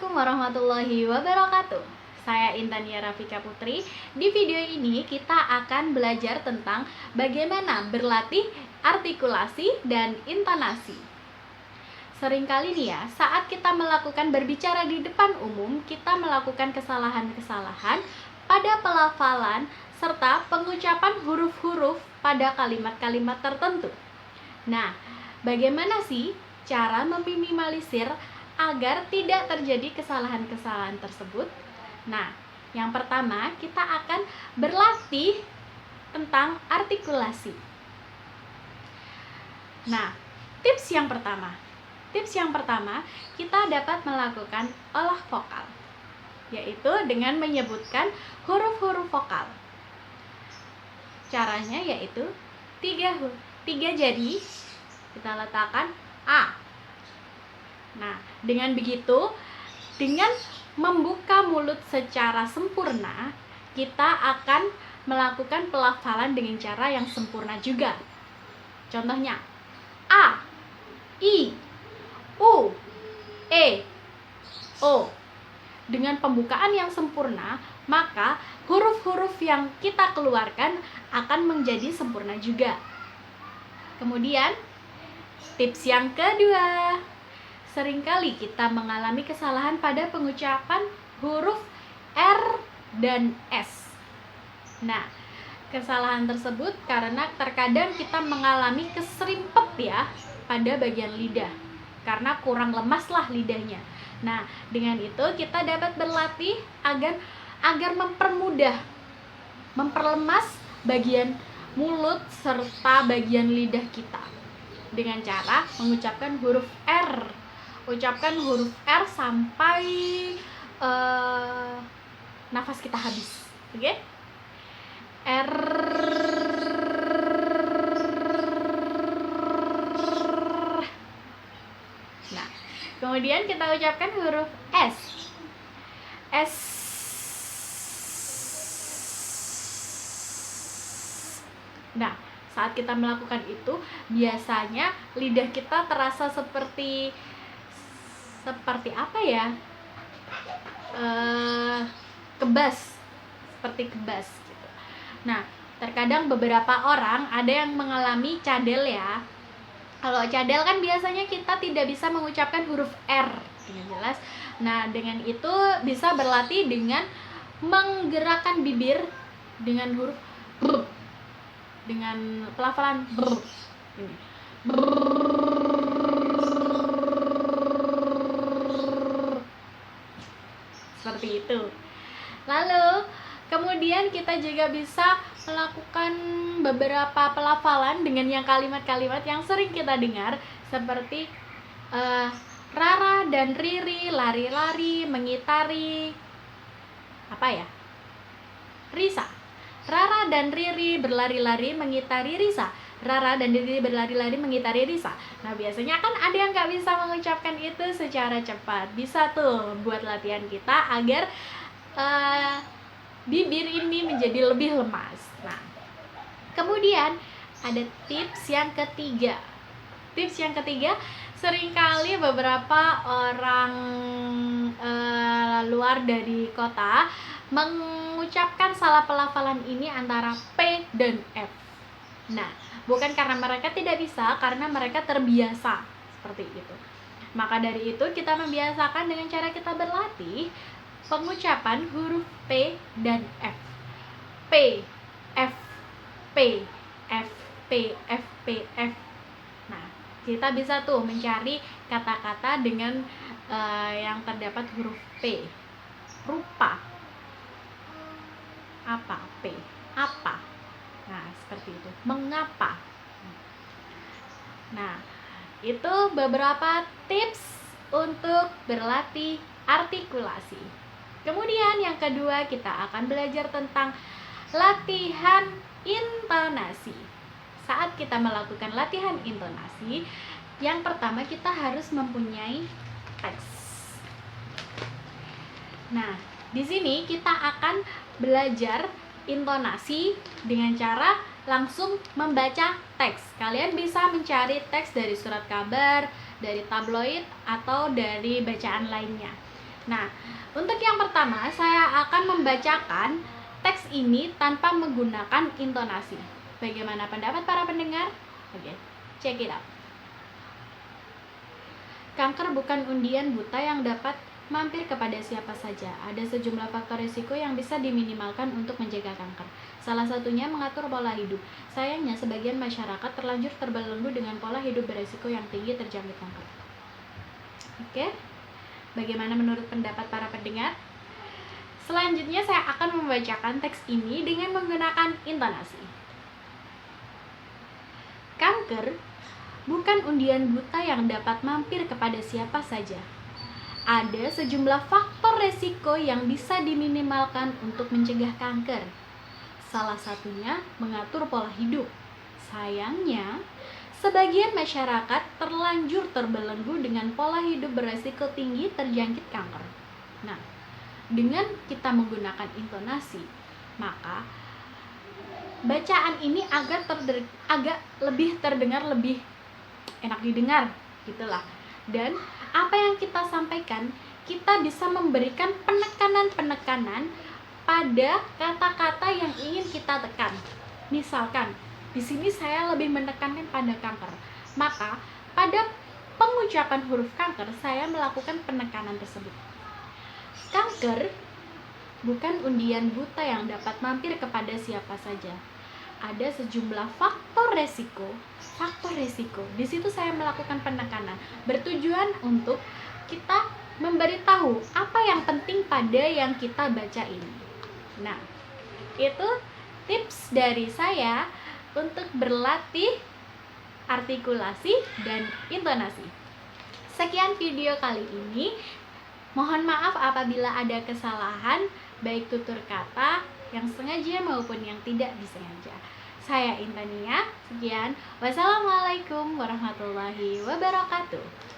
Assalamualaikum warahmatullahi wabarakatuh. Saya Intania Rafika Putri. Di video ini kita akan belajar tentang bagaimana berlatih artikulasi dan intonasi. Seringkali nih ya, saat kita melakukan berbicara di depan umum, kita melakukan kesalahan-kesalahan pada pelafalan serta pengucapan huruf-huruf pada kalimat-kalimat tertentu. Nah, bagaimana sih cara meminimalisir agar tidak terjadi kesalahan-kesalahan tersebut? Nah, yang pertama kita akan berlatih tentang artikulasi. Nah, tips yang pertama kita dapat melakukan olah vokal, yaitu dengan menyebutkan huruf-huruf vokal. Caranya yaitu tiga jari kita letakkan A. Nah, dengan begitu, dengan membuka mulut secara sempurna, kita akan melakukan pelafalan dengan cara yang sempurna juga. Contohnya, A, I, U, E, O. Dengan pembukaan yang sempurna, maka huruf-huruf yang kita keluarkan akan menjadi sempurna juga. Kemudian, tips yang kedua, seringkali kita mengalami kesalahan pada pengucapan huruf R dan S. Nah, kesalahan tersebut karena terkadang kita mengalami keserimpet ya pada bagian lidah, karena kurang lemaslah lidahnya. Nah, dengan itu kita dapat berlatih agar memperlemas bagian mulut serta bagian lidah kita dengan cara mengucapkan huruf R. Ucapkan huruf R sampai nafas kita habis. Oke? R. Nah, kemudian kita ucapkan huruf S. S. Nah, saat kita melakukan itu, biasanya lidah kita terasa seperti apa ya? Kebas, seperti kebas gitu. Nah, terkadang beberapa orang ada yang mengalami cadel ya. Kalau cadel kan biasanya kita tidak bisa mengucapkan huruf R dengan jelas. Nah, dengan itu bisa berlatih dengan menggerakkan bibir dengan huruf B, dengan pelafalan B. Ini. Seperti itu. Lalu kemudian kita juga bisa melakukan beberapa pelafalan dengan yang kalimat-kalimat yang sering kita dengar, seperti Rara dan Riri lari-lari mengitari Risa. Rara dan Riri berlari-lari mengitari Risa. Rara dan Riri berlari-lari mengitari Risa. Nah, biasanya kan ada yang nggak bisa mengucapkan itu secara cepat. Bisa tuh buat latihan kita agar bibir ini menjadi lebih lemas. Nah, kemudian ada tips yang ketiga. Tips yang ketiga, seringkali beberapa orang luar dari kota mengucapkan salah pelafalan ini antara P dan F. Nah, bukan karena mereka tidak bisa, karena mereka terbiasa seperti itu. Maka dari itu kita membiasakan dengan cara kita berlatih pengucapan huruf P dan F. P, F, P, F, P, F, P, F. Nah, kita bisa tuh mencari kata-kata dengan yang terdapat huruf P. Rupa. Apa? P. Apa? Nah, seperti itu. Mengapa? Nah, itu beberapa tips untuk berlatih artikulasi. Kemudian yang kedua, kita akan belajar tentang latihan intonasi. Saat kita melakukan latihan intonasi, yang pertama kita harus mempunyai teks. Nah, di sini kita akan belajar intonasi dengan cara langsung membaca teks. Kalian bisa mencari teks dari surat kabar, dari tabloid, atau dari bacaan lainnya. Nah, untuk yang pertama saya akan membacakan teks ini tanpa menggunakan intonasi. Bagaimana pendapat para pendengar? Oke, check it out. Kanker bukan undian buta yang dapat mampir kepada siapa saja. Ada sejumlah faktor risiko yang bisa diminimalkan untuk menjaga kanker. Salah satunya mengatur pola hidup. Sayangnya sebagian masyarakat terlanjur terbelenggu dengan pola hidup beresiko yang tinggi terjangkit kanker. Oke, bagaimana menurut pendapat para pendengar? Selanjutnya saya akan membacakan teks ini dengan menggunakan intonasi. Kanker bukan undian buta yang dapat mampir kepada siapa saja. Ada sejumlah faktor resiko yang bisa diminimalkan untuk mencegah kanker. Salah satunya mengatur pola hidup. Sayangnya, sebagian masyarakat terlanjur terbelenggu dengan pola hidup beresiko tinggi terjangkit kanker. Nah, dengan kita menggunakan intonasi, maka bacaan ini agak lebih terdengar lebih enak didengar, gitulah. Dan apa yang kita sampaikan, kita bisa memberikan penekanan pada kata-kata yang ingin kita tekan. Misalkan, di sini saya lebih menekankan pada kanker, maka pada pengucapan huruf kanker saya melakukan penekanan tersebut. Kanker bukan undian buta yang dapat mampir kepada siapa saja. Ada sejumlah faktor resiko. Di situ saya melakukan penekanan, bertujuan untuk kita memberitahu apa yang penting pada yang kita baca ini. Nah, itu tips dari saya untuk berlatih artikulasi dan intonasi. Sekian video kali ini. Mohon maaf apabila ada kesalahan, baik tutur kata yang sengaja maupun yang tidak disengaja. Saya Intania, sekian. Wassalamualaikum warahmatullahi wabarakatuh.